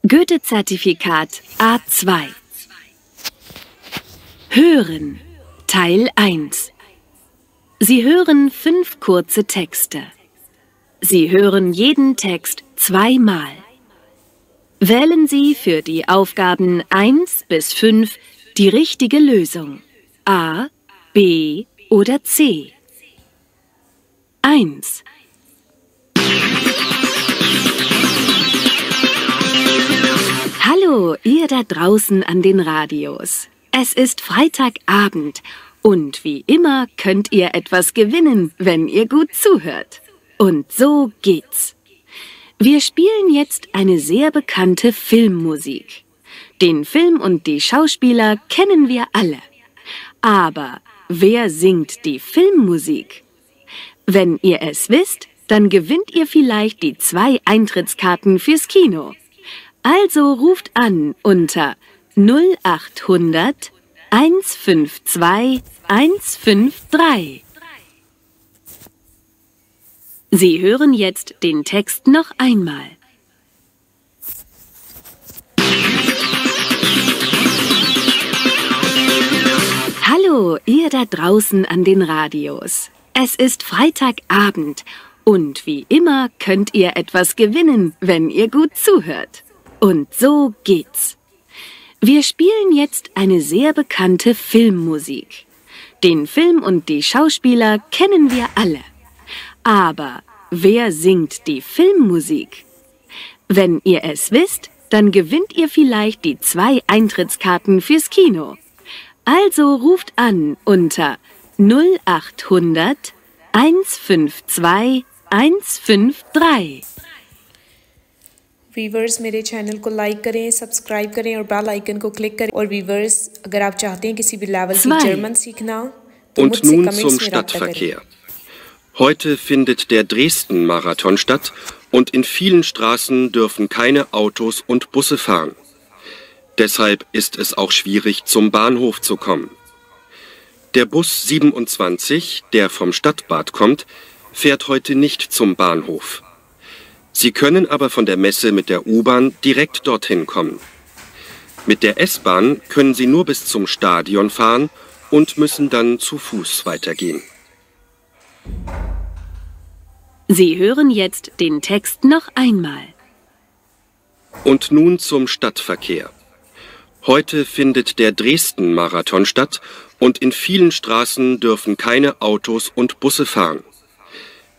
Goethe-Zertifikat A2. Hören, Teil 1. Sie hören 5 kurze Texte. Sie hören jeden Text zweimal. Wählen Sie für die Aufgaben 1 bis 5 die richtige Lösung. A, B oder C. 1. Hallo, ihr da draußen an den Radios. Es ist Freitagabend und wie immer könnt ihr etwas gewinnen, wenn ihr gut zuhört. Und so geht's. Wir spielen jetzt eine sehr bekannte Filmmusik. Den Film und die Schauspieler kennen wir alle. Aber wer singt die Filmmusik? Wenn ihr es wisst, dann gewinnt ihr vielleicht die 2 Eintrittskarten fürs Kino. Also ruft an unter 0800 152 153. Sie hören jetzt den Text noch einmal. Hallo, ihr da draußen an den Radios. Es ist Freitagabend und wie immer könnt ihr etwas gewinnen, wenn ihr gut zuhört. Und so geht's. Wir spielen jetzt eine sehr bekannte Filmmusik. Den Film und die Schauspieler kennen wir alle. Aber wer singt die Filmmusik? Wenn ihr es wisst, dann gewinnt ihr vielleicht die 2 Eintrittskarten fürs Kino. Also ruft an unter 0800 152 153. वीवर्स मेरे चैनल को लाइक करें, सब्सक्राइब करें और bell icon को क्लिक करें। और वीवर्स अगर आप चाहते हैं किसी भी लेवल की जर्मन सीखना तो Und nun zum Stadtverkehr. Heute findet der Dresden-Marathon statt und in vielen Straßen dürfen keine Autos und Busse fahren. Deshalb ist es auch schwierig, zum Bahnhof zu kommen. Der Bus 27, der vom Stadtbad kommt, fährt heute nicht zum Bahnhof. Sie können aber von der Messe mit der U-Bahn direkt dorthin kommen. Mit der S-Bahn können Sie nur bis zum Stadion fahren und müssen dann zu Fuß weitergehen. Sie hören jetzt den Text noch einmal. Und nun zum Stadtverkehr. Heute findet der Dresden-Marathon statt und in vielen Straßen dürfen keine Autos und Busse fahren.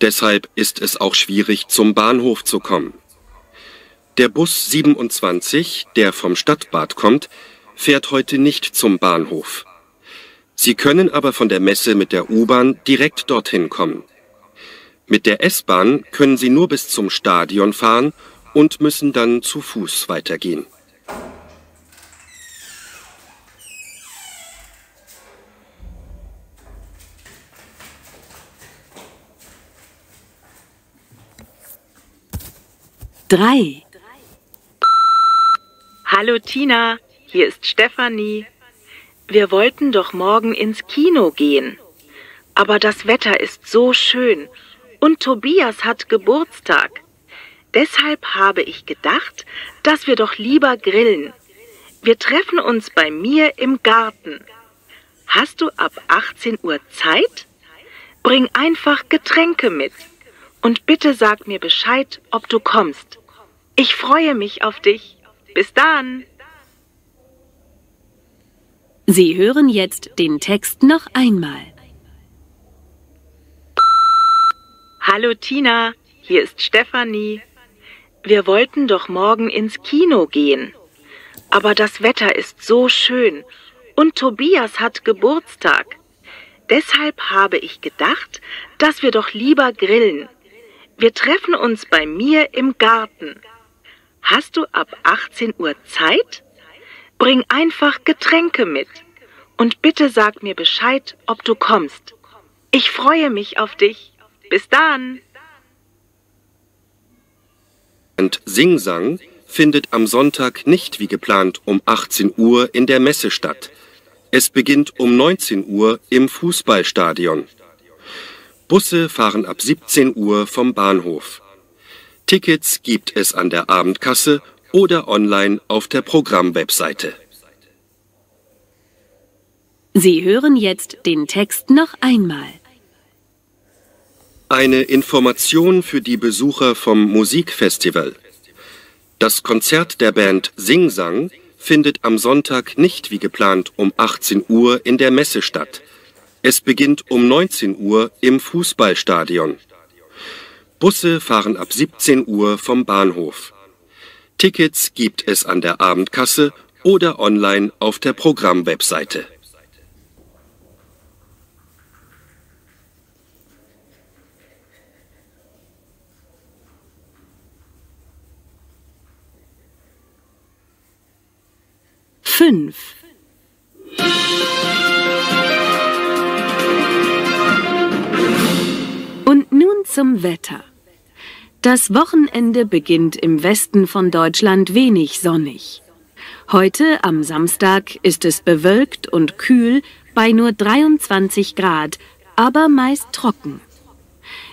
Deshalb ist es auch schwierig, zum Bahnhof zu kommen. Der Bus 27, der vom Stadtbad kommt, fährt heute nicht zum Bahnhof. Sie können aber von der Messe mit der U-Bahn direkt dorthin kommen. Mit der S-Bahn können Sie nur bis zum Stadion fahren und müssen dann zu Fuß weitergehen. Drei. Hallo Tina, hier ist Stefanie. Wir wollten doch morgen ins Kino gehen. Aber das Wetter ist so schön und Tobias hat Geburtstag. Deshalb habe ich gedacht, dass wir doch lieber grillen. Wir treffen uns bei mir im Garten. Hast du ab 18 Uhr Zeit? Bring einfach Getränke mit. Und bitte sag mir Bescheid, ob du kommst. Ich freue mich auf dich. Bis dann. Sie hören jetzt den Text noch einmal. Hallo Tina, hier ist Stefanie. Wir wollten doch morgen ins Kino gehen. Aber das Wetter ist so schön und Tobias hat Geburtstag. Deshalb habe ich gedacht, dass wir doch lieber grillen. Wir treffen uns bei mir im Garten. Hast du ab 18 Uhr Zeit? Bring einfach Getränke mit. Und bitte sag mir Bescheid, ob du kommst. Ich freue mich auf dich. Bis dann. Und Singsang findet am Sonntag nicht wie geplant um 18 Uhr in der Messe statt. Es beginnt um 19 Uhr im Fußballstadion. Busse fahren ab 17 Uhr vom Bahnhof. Tickets gibt es an der Abendkasse oder online auf der Programmwebseite. Sie hören jetzt den Text noch einmal. Eine Information für die Besucher vom Musikfestival. Das Konzert der Band Sing Sang findet am Sonntag nicht wie geplant um 18 Uhr in der Messe statt. Es beginnt um 19 Uhr im Fußballstadion. Busse fahren ab 17 Uhr vom Bahnhof. Tickets gibt es an der Abendkasse oder online auf der Programmwebseite. Und nun zum Wetter. Das Wochenende beginnt im Westen von Deutschland wenig sonnig. Heute am Samstag ist es bewölkt und kühl bei nur 23 Grad, aber meist trocken.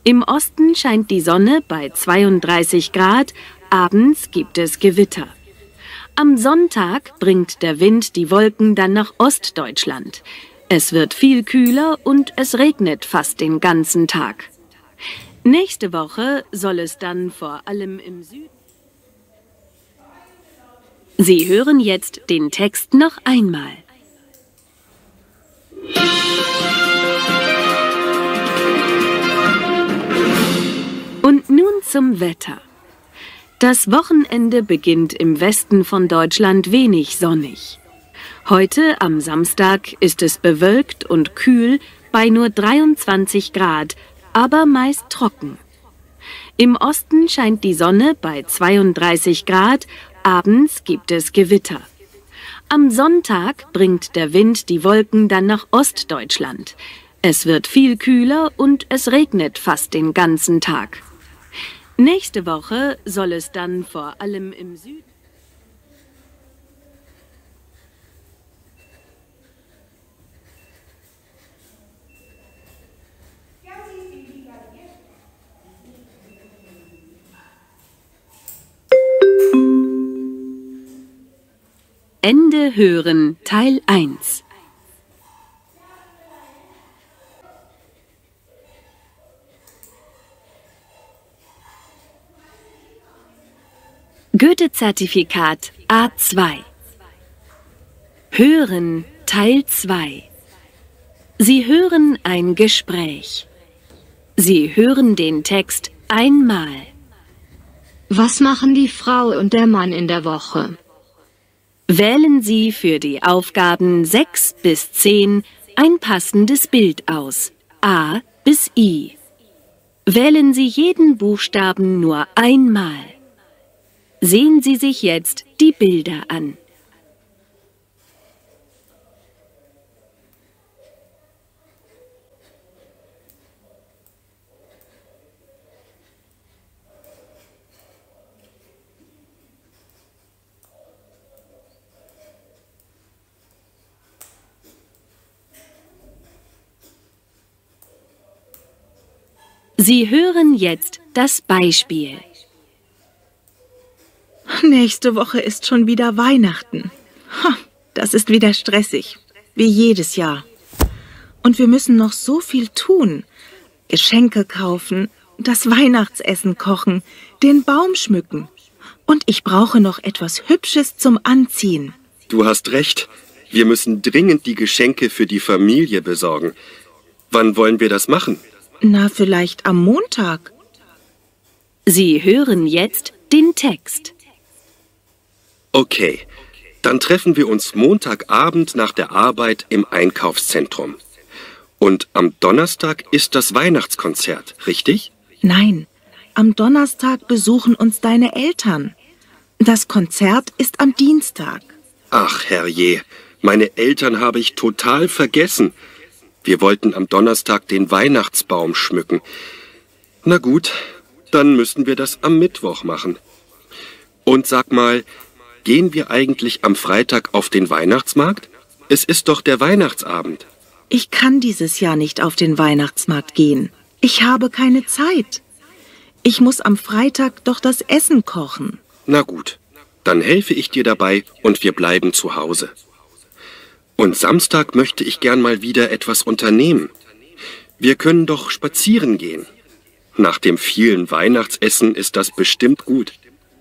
Im Osten scheint die Sonne bei 32 Grad, abends gibt es Gewitter. Am Sonntag bringt der Wind die Wolken dann nach Ostdeutschland. Es wird viel kühler und es regnet fast den ganzen Tag. Nächste Woche soll es dann vor allem im Süden... Sie hören jetzt den Text noch einmal. Und nun zum Wetter. Das Wochenende beginnt im Westen von Deutschland wenig sonnig. Heute am Samstag ist es bewölkt und kühl bei nur 23 Grad, aber meist trocken. Im Osten scheint die Sonne bei 32 Grad, abends gibt es Gewitter. Am Sonntag bringt der Wind die Wolken dann nach Ostdeutschland. Es wird viel kühler und es regnet fast den ganzen Tag. Nächste Woche soll es dann vor allem im Süden... Ende hören Teil 1. Goethe-Zertifikat A2. Hören Teil 2. Sie hören ein Gespräch. Sie hören den Text einmal. Was machen die Frau und der Mann in der Woche? Wählen Sie für die Aufgaben 6 bis 10 ein passendes Bild aus, A bis I. Wählen Sie jeden Buchstaben nur einmal. Sehen Sie sich jetzt die Bilder an. Sie hören jetzt das Beispiel. Nächste Woche ist schon wieder Weihnachten. Das ist wieder stressig, wie jedes Jahr. Und wir müssen noch so viel tun. Geschenke kaufen, das Weihnachtsessen kochen, den Baum schmücken. Und ich brauche noch etwas Hübsches zum Anziehen. Du hast recht. Wir müssen dringend die Geschenke für die Familie besorgen. Wann wollen wir das machen? Na, vielleicht am Montag. Sie hören jetzt den Text. Okay, dann treffen wir uns Montagabend nach der Arbeit im Einkaufszentrum. Und am Donnerstag ist das Weihnachtskonzert, richtig? Nein, am Donnerstag besuchen uns deine Eltern. Das Konzert ist am Dienstag. Ach, herrje, meine Eltern habe ich total vergessen. Wir wollten am Donnerstag den Weihnachtsbaum schmücken. Na gut, dann müssen wir das am Mittwoch machen. Und sag mal, gehen wir eigentlich am Freitag auf den Weihnachtsmarkt? Es ist doch der Weihnachtsabend. Ich kann dieses Jahr nicht auf den Weihnachtsmarkt gehen. Ich habe keine Zeit. Ich muss am Freitag doch das Essen kochen. Na gut, Dann helfe ich dir dabei und wir bleiben zu Hause. Und Samstag möchte ich gern mal wieder etwas unternehmen. Wir können doch spazieren gehen. Nach dem vielen Weihnachtsessen ist das bestimmt gut.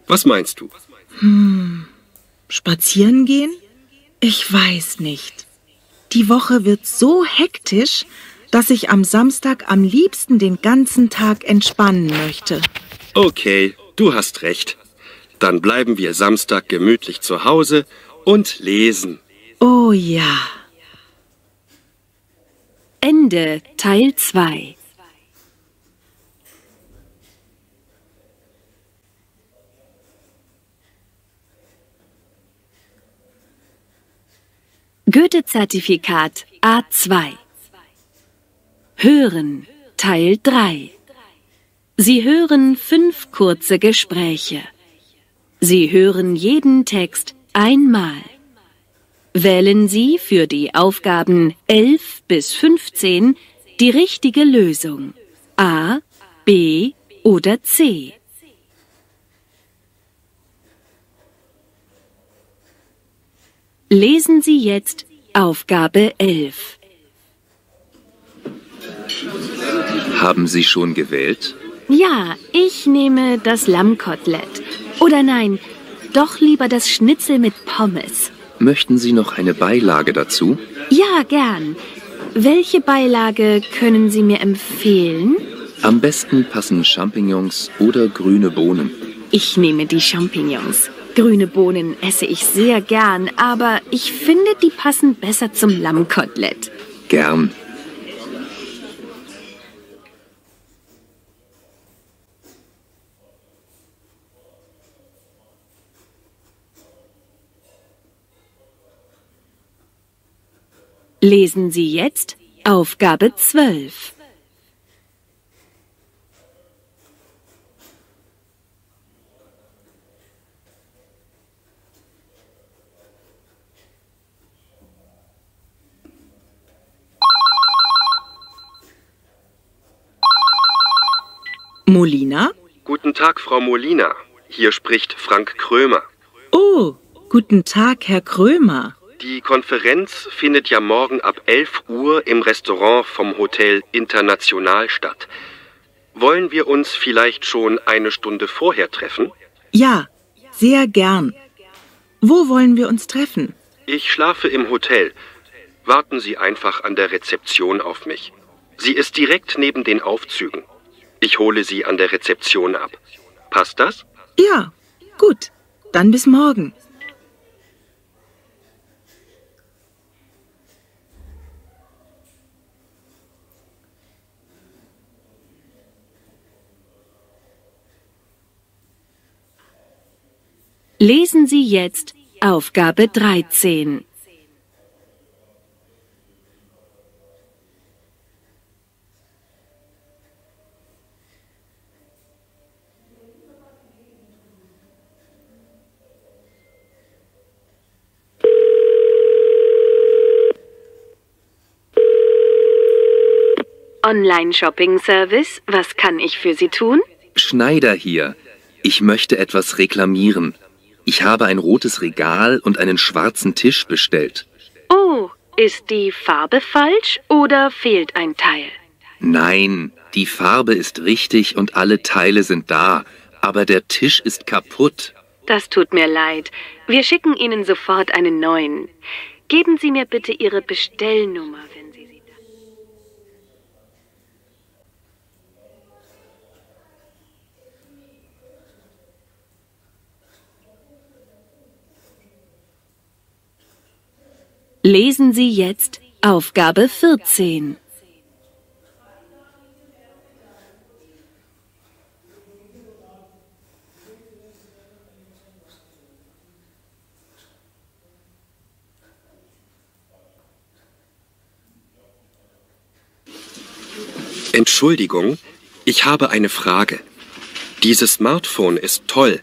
Was meinst du? Spazieren gehen? Ich weiß nicht. Die Woche wird so hektisch, dass ich am Samstag am liebsten den ganzen Tag entspannen möchte. Okay, du hast recht. Dann bleiben wir Samstag gemütlich zu Hause und lesen. Oh ja. Ende Teil 2. Goethe-Zertifikat A2. Hören Teil 3. Sie hören 5 kurze Gespräche. Sie hören jeden Text einmal. Wählen Sie für die Aufgaben 11 bis 15 die richtige Lösung. A, B oder C. Lesen Sie jetzt Aufgabe 11. Haben Sie schon gewählt? Ja, ich nehme das Lammkotelett. Oder nein, doch lieber das Schnitzel mit Pommes. Möchten Sie noch eine Beilage dazu? Ja, gern. Welche Beilage können Sie mir empfehlen? Am besten passen Champignons oder grüne Bohnen. Ich nehme die Champignons. Grüne Bohnen esse ich sehr gern, aber ich finde, die passen besser zum Lammkotelett. Gern. Lesen Sie jetzt Aufgabe 12. Molina? Guten Tag, Frau Molina. Hier spricht Frank Krömer. Oh, guten Tag, Herr Krömer. Die Konferenz findet ja morgen ab 11 Uhr im Restaurant vom Hotel International statt. Wollen wir uns vielleicht schon eine Stunde vorher treffen? Ja, sehr gern. Wo wollen wir uns treffen? Ich schlafe im Hotel. Warten Sie einfach an der Rezeption auf mich. Sie ist direkt neben den Aufzügen. Ich hole Sie an der Rezeption ab. Passt das? Ja, gut. Dann bis morgen. Lesen Sie jetzt Aufgabe 13. Online-Shopping-Service, was kann ich für Sie tun? Schneider hier. Ich möchte etwas reklamieren. Ich habe ein rotes Regal und einen schwarzen Tisch bestellt. Oh, ist die Farbe falsch oder fehlt ein Teil? Nein, die Farbe ist richtig und alle Teile sind da, aber der Tisch ist kaputt. Das tut mir leid. Wir schicken Ihnen sofort einen neuen. Geben Sie mir bitte Ihre Bestellnummer, wenn Sie sie... Lesen Sie jetzt Aufgabe 14. Entschuldigung, ich habe eine Frage. Dieses Smartphone ist toll,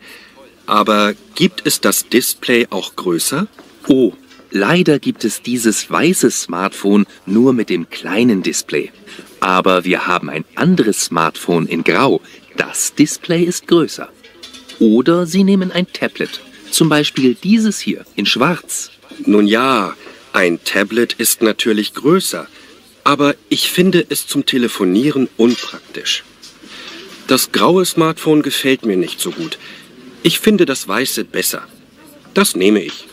aber gibt es das Display auch größer? Oh, leider gibt es dieses weiße Smartphone nur mit dem kleinen Display. Aber wir haben ein anderes Smartphone in Grau. Das Display ist größer. Oder Sie nehmen ein Tablet. Zum Beispiel dieses hier in schwarz. Nun ja, ein Tablet ist natürlich größer, aber ich finde es zum Telefonieren unpraktisch. Das graue Smartphone gefällt mir nicht so gut. Ich finde das weiße besser. Das nehme ich.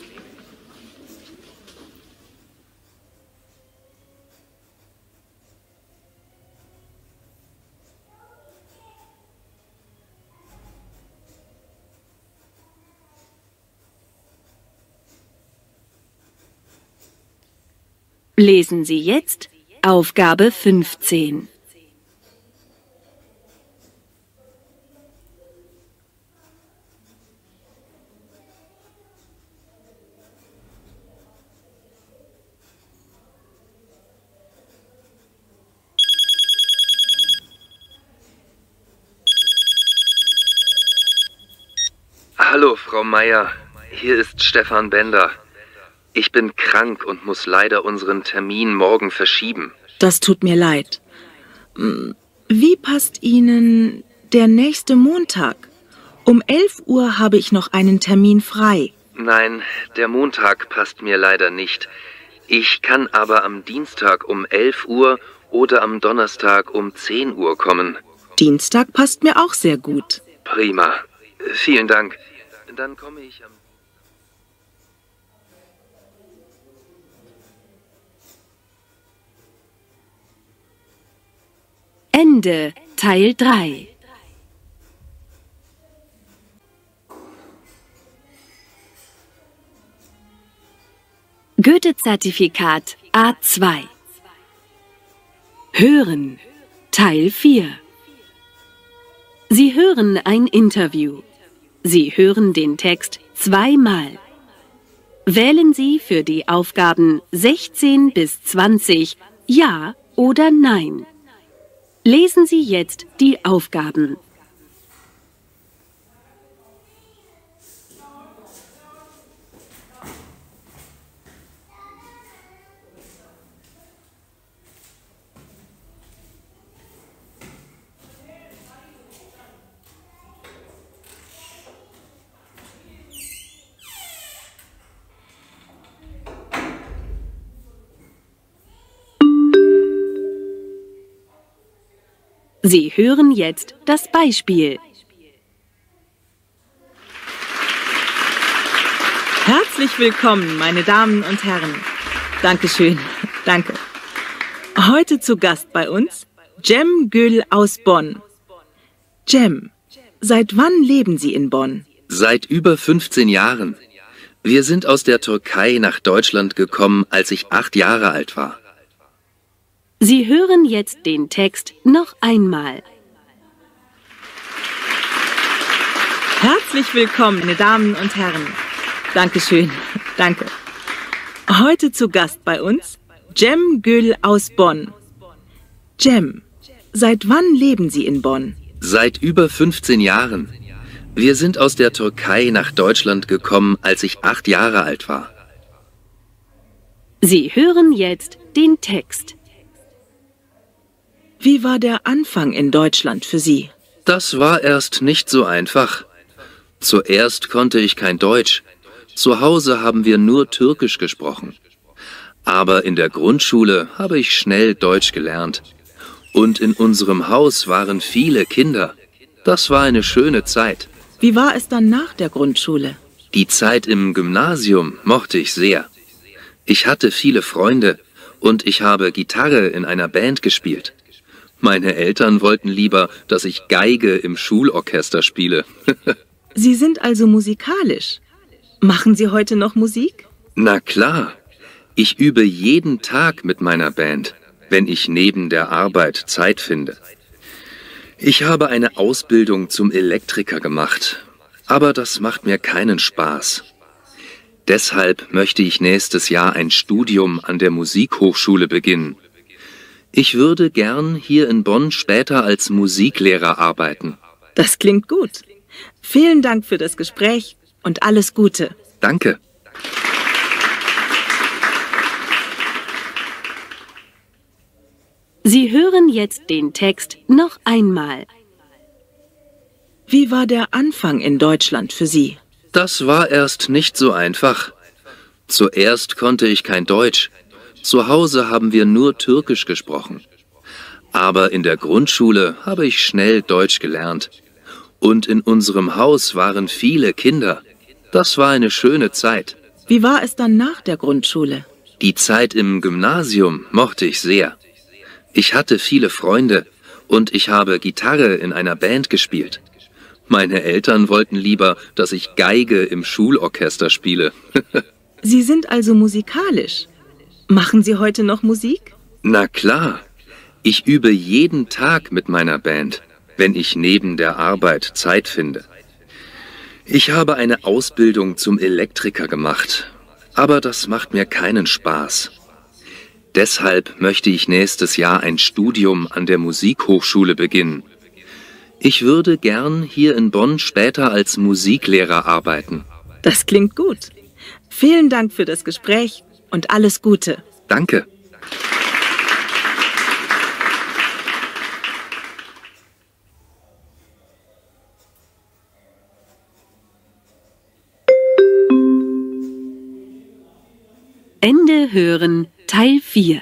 Lesen Sie jetzt Aufgabe 15. Hallo, Frau Meier. Hier ist Stefan Bender. Ich bin krank und muss leider unseren Termin morgen verschieben. Das tut mir leid. Wie passt Ihnen der nächste Montag? Um 11 Uhr habe ich noch einen Termin frei. Nein, der Montag passt mir leider nicht. Ich kann aber am Dienstag um 11 Uhr oder am Donnerstag um 10 Uhr kommen. Dienstag passt mir auch sehr gut. Prima. Vielen Dank. Dann komme ich am... Ende Teil 3. Goethe-Zertifikat A2. Hören Teil 4. Sie hören ein Interview. Sie hören den Text zweimal. Wählen Sie für die Aufgaben 16 bis 20 Ja oder Nein. Lesen Sie jetzt die Aufgaben. Sie hören jetzt das Beispiel. Herzlich willkommen, meine Damen und Herren. Dankeschön, danke. Heute zu Gast bei uns Cem Gül aus Bonn. Cem, seit wann leben Sie in Bonn? Seit über 15 Jahren. Wir sind aus der Türkei nach Deutschland gekommen, als ich 8 Jahre alt war. Sie hören jetzt den Text noch einmal. Herzlich willkommen, meine Damen und Herren. Dankeschön, danke. Heute zu Gast bei uns Cem Gül aus Bonn. Cem, seit wann leben Sie in Bonn? Seit über 15 Jahren. Wir sind aus der Türkei nach Deutschland gekommen, als ich 8 Jahre alt war. Sie hören jetzt den Text. Wie war der Anfang in Deutschland für Sie? Das war erst nicht so einfach. Zuerst konnte ich kein Deutsch. Zu Hause haben wir nur Türkisch gesprochen. Aber in der Grundschule habe ich schnell Deutsch gelernt. Und in unserem Haus waren viele Kinder. Das war eine schöne Zeit. Wie war es dann nach der Grundschule? Die Zeit im Gymnasium mochte ich sehr. Ich hatte viele Freunde und ich habe Gitarre in einer Band gespielt. Meine Eltern wollten lieber, dass ich Geige im Schulorchester spiele. Sie sind also musikalisch. Machen Sie heute noch Musik? Na klar. Ich übe jeden Tag mit meiner Band, wenn ich neben der Arbeit Zeit finde. Ich habe eine Ausbildung zum Elektriker gemacht, aber das macht mir keinen Spaß. Deshalb möchte ich nächstes Jahr ein Studium an der Musikhochschule beginnen. Ich würde gern hier in Bonn später als Musiklehrer arbeiten. Das klingt gut. Vielen Dank für das Gespräch und alles Gute. Danke. Sie hören jetzt den Text noch einmal. Wie war der Anfang in Deutschland für Sie? Das war erst nicht so einfach. Zuerst konnte ich kein Deutsch. Zu Hause haben wir nur Türkisch gesprochen. Aber in der Grundschule habe ich schnell Deutsch gelernt. Und in unserem Haus waren viele Kinder. Das war eine schöne Zeit. Wie war es dann nach der Grundschule? Die Zeit im Gymnasium mochte ich sehr. Ich hatte viele Freunde und ich habe Gitarre in einer Band gespielt. Meine Eltern wollten lieber, dass ich Geige im Schulorchester spiele. Sie sind also musikalisch. Machen Sie heute noch Musik? Na klar. Ich übe jeden Tag mit meiner Band, wenn ich neben der Arbeit Zeit finde. Ich habe eine Ausbildung zum Elektriker gemacht, aber das macht mir keinen Spaß. Deshalb möchte ich nächstes Jahr ein Studium an der Musikhochschule beginnen. Ich würde gern hier in Bonn später als Musiklehrer arbeiten. Das klingt gut. Vielen Dank für das Gespräch und alles Gute. Danke. Ende hören Teil 4.